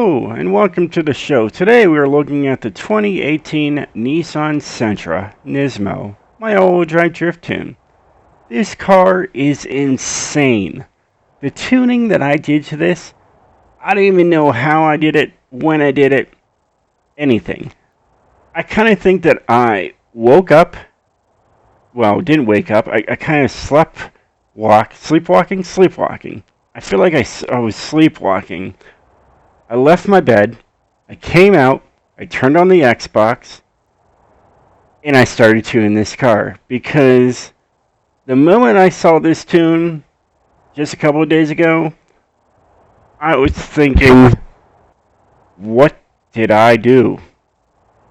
Hello and welcome to the show. Today we are looking at the 2018 Nissan Sentra Nismo, my all-wheel drive drift tune. This car is insane. The tuning that I did to this, I don't even know how I did it, when I did it, anything. I kind of think that I woke up, well, didn't wake up, I kind of sleepwalking. I feel like I was sleepwalking. I left my bed, I came out, I turned on the Xbox, and I started tuning this car. Because the moment I saw this tune just a couple of days ago, I was thinking, what did I do?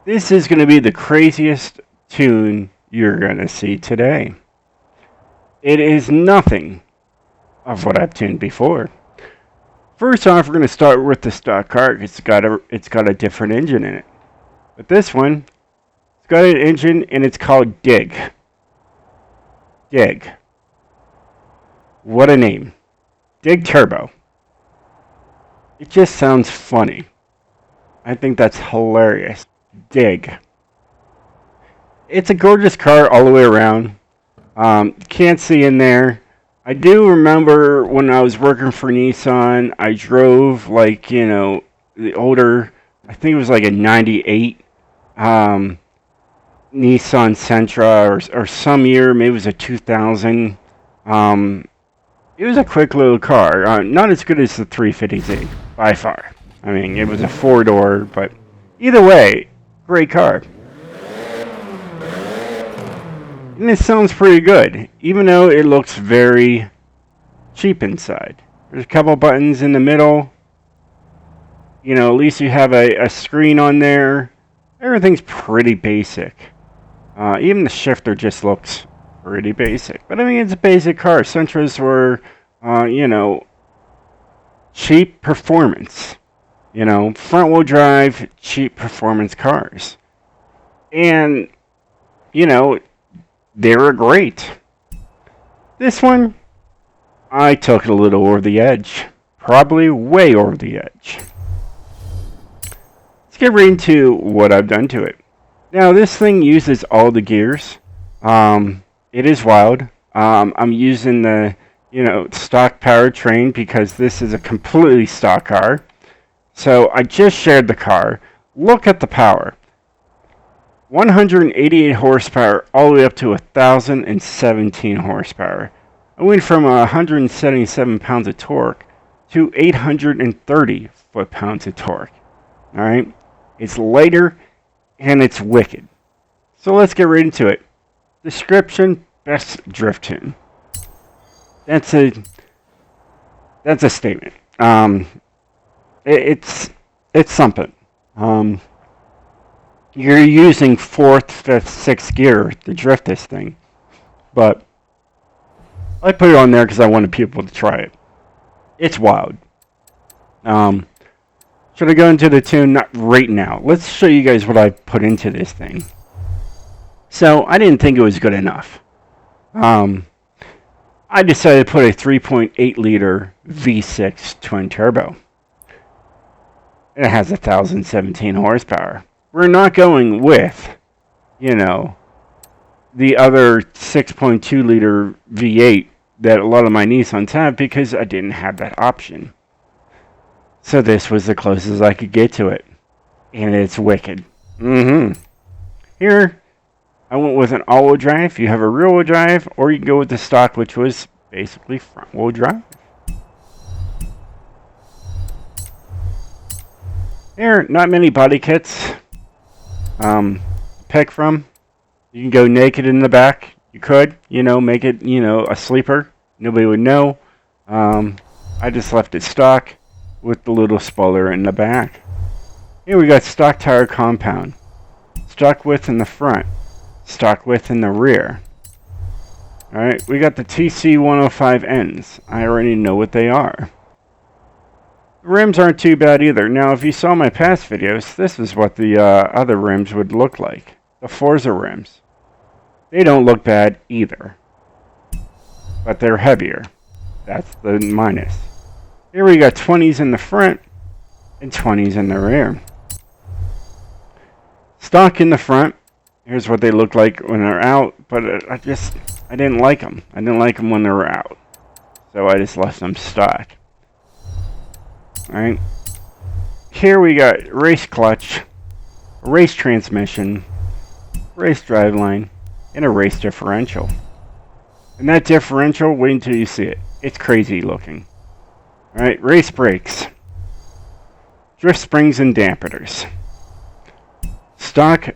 This is going to be the craziest tune you're going to see today. It is nothing of what I've tuned before. First off, we're going to start with the stock car. It's got a different engine in it. But this one, it's got an engine and it's called Dig. Dig. What a name. Dig Turbo. It just sounds funny. I think that's hilarious. Dig. It's a gorgeous car all the way around. Can't see in there. I do remember when I was working for Nissan, I drove the older, I think it was like a 98 Nissan Sentra or some year, maybe it was a 2000. It was a quick little car, not as good as the 350Z by far. I mean, it was a four-door, but either way, great car. And it sounds pretty good, even though it looks very cheap inside. There's a couple buttons in the middle. You know, at least you have a screen on there. Everything's pretty basic. Even the shifter just looks pretty basic. But I mean, it's a basic car. Sentras were, cheap performance. Front-wheel drive, cheap performance cars. And, they were great. This one, I took it a little over the edge. Probably way over the edge. Let's get right into what I've done to it. Now, this thing uses all the gears. It is wild. I'm using the, stock powertrain because this is a completely stock car. So I just shared the car. Look at the power. 188 horsepower all the way up to 1,017 horsepower. I went from 177 pounds of torque to 830 foot-pounds of torque. Alright? It's lighter and it's wicked. So let's get right into it. Description, best drift tune. That's a statement. It's something. You're using 4th, 5th, 6th gear to drift this thing. But I put it on there because I wanted people to try it. It's wild. Should I go into the tune? Not right now. Let's show you guys what I put into this thing. So, I didn't think it was good enough. I decided to put a 3.8 liter V6 twin turbo. It has 1,017 horsepower. We're not going with, the other 6.2 liter V8 that a lot of my Nissans have because I didn't have that option. So this was the closest I could get to it. And it's wicked. Here, I went with an all-wheel drive. You have a rear-wheel drive, or you can go with the stock, which was basically front-wheel drive. Here, not many body kits. Pick from. You can go naked in the back. You could, make it, a sleeper. Nobody would know. I just left it stock with the little spoiler in the back. Here we got stock tire compound. Stock width in the front. Stock width in the rear. Alright, we got the TC105Ns. I already know what they are. The rims aren't too bad either. Now, if you saw my past videos, this is what the other rims would look like. The Forza rims. They don't look bad either. But they're heavier. That's the minus. Here we got 20s in the front, and 20s in the rear. Stock in the front. Here's what they look like when they're out, but I didn't like them. I didn't like them when they were out, so I just left them stock. Alright. Here we got race clutch, race transmission, race driveline, and a race differential. And that differential, wait until you see it. It's crazy looking. Alright, race brakes, drift springs and dampeners. Stock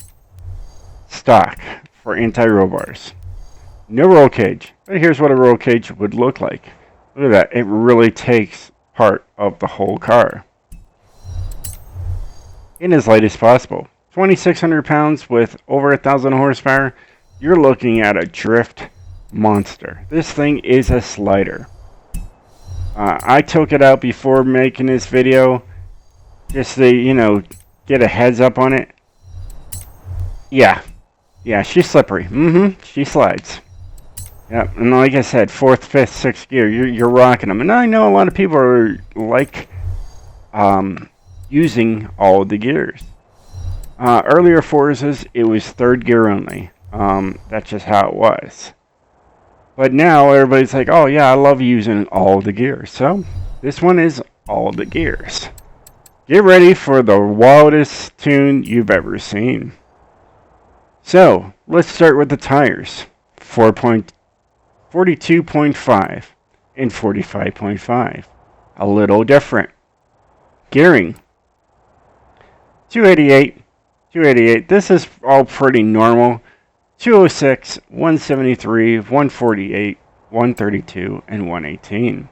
for anti-roll bars. No roll cage. But here's what a roll cage would look like. Look at that. It really takes part of the whole car. And as light as possible. 2,600 pounds with over 1,000 horsepower. You're looking at a drift monster. This thing is a slider. I took it out before making this video, just to, get a heads up on it. Yeah, she's slippery. She slides. Yep, and like I said, 4th, 5th, 6th gear, you're rocking them. And I know a lot of people are like using all the gears. Earlier Forzas, it was 3rd gear only. That's just how it was. But now everybody's like, oh yeah, I love using all the gears. So this one is all the gears. Get ready for the wildest tune you've ever seen. So let's start with the tires. 42.5 and 45.5. A little different. Gearing. 288. This is all pretty normal. 206, 173, 148, 132, and 118.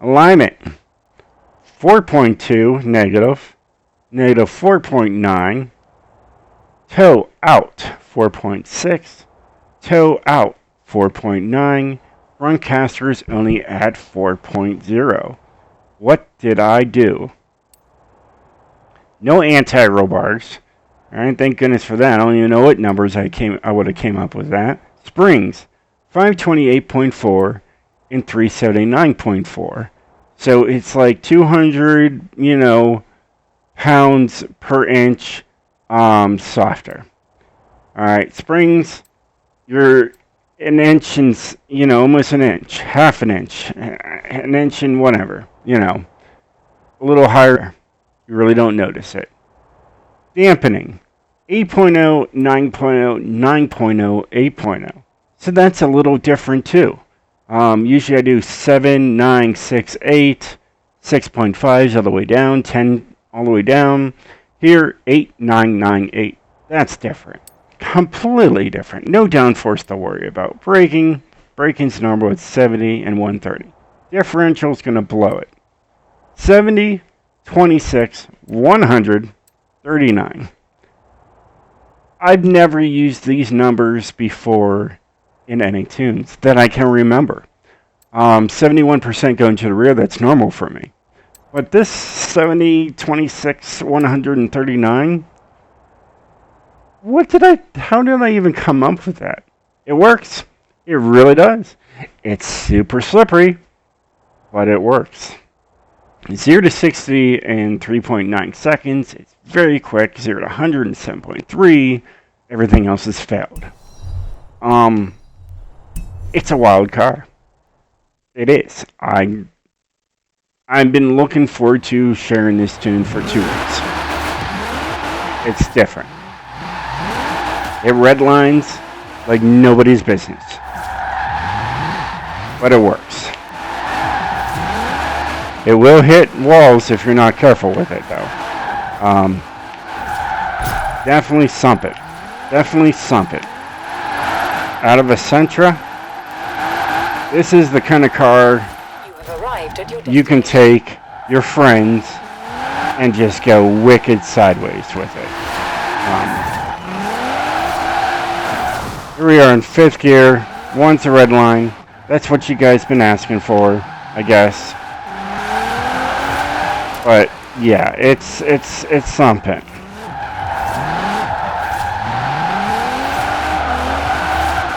Alignment. 4.2 negative. Negative 4.9. Toe out 4.6. Toe out 4.9. Front casters only at 4.0. What did I do? No anti-roll bars. Alright, thank goodness for that. I don't even know what numbers I would have came up with that. Springs, 528.4 and 379.4. So it's like 200, pounds per inch softer. Alright, springs, you're an inch and, almost an inch, half an inch and whatever, a little higher. You really don't notice it. Dampening. 8.0, 9.0, 9.0, 8.0. So that's a little different too. Usually I do 7, 9, 6, 8, 6.5s all the way down, 10 all the way down. Here, 8, 9, 9, 8. That's different. Completely different. No downforce to worry about. Braking's normal at 70 and 130. Differential's going to blow it. 70, 26, 100, 39. I've never used these numbers before in any tunes that I can remember. 71% going to the rear, that's normal for me. But this 70, 26, 139, how did I even come up with that? It works. It really does. It's super slippery, but it works. 0 to 60 in 3.9 seconds. It's very quick. 0 to 100 in 7.3. Everything else has failed. It's a wild car. It is. I've been looking forward to sharing this tune for 2 weeks. It's different. It redlines like nobody's business. But it works. It will hit walls if you're not careful with it, though. Definitely sump it. Out of a Sentra, this is the kind of car you can take your friends and just go wicked sideways with it. Here we are in 5th gear. One's a red line. That's what you guys been asking for, I guess. But yeah, it's something.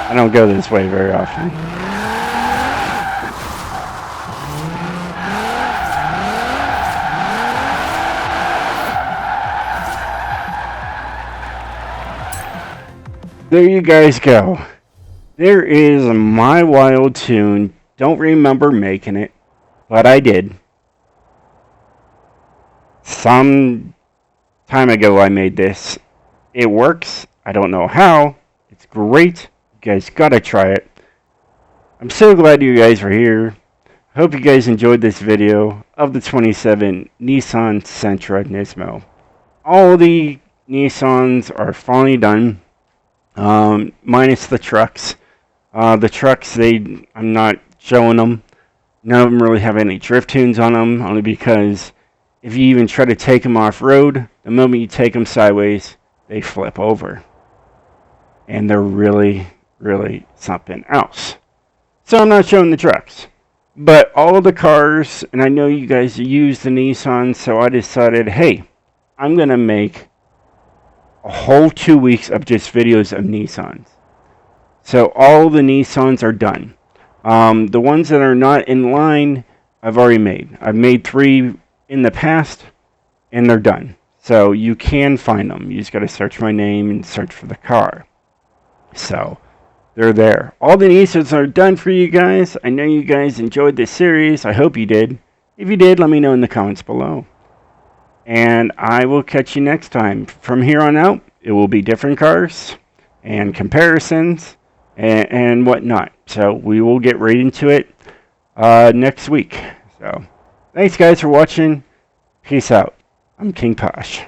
I don't go this way very often. there you guys go. There is my wild tune. Don't remember making it, but I did. Some time ago I made this. It works. I don't know how. It's great. You guys gotta try it. I'm so glad you guys are here. Hope you guys enjoyed this video of the 27 Nissan Sentra Nismo. All the Nissans are finally done, minus the trucks. The trucks, I'm not showing them. None of them really have any drift tunes on them, only because if you even try to take them off-road, the moment you take them sideways, they flip over. And they're really, really something else. So I'm not showing the trucks. But all the cars, and I know you guys use the Nissan, so I decided, hey, I'm going to make a whole 2 weeks of just videos of Nissans. So all the Nissans are done. The ones that are not in line, I've already made. I've made 3 in the past, and they're done. So you can find them. You just got to search my name and search for the car. So they're there. All the Nissans are done for you guys. I know you guys enjoyed this series. I hope you did. If you did, let me know in the comments below. And I will catch you next time. From here on out, it will be different cars and comparisons and whatnot. So we will get right into it next week. So thanks guys for watching. Peace out. I'm King Posh.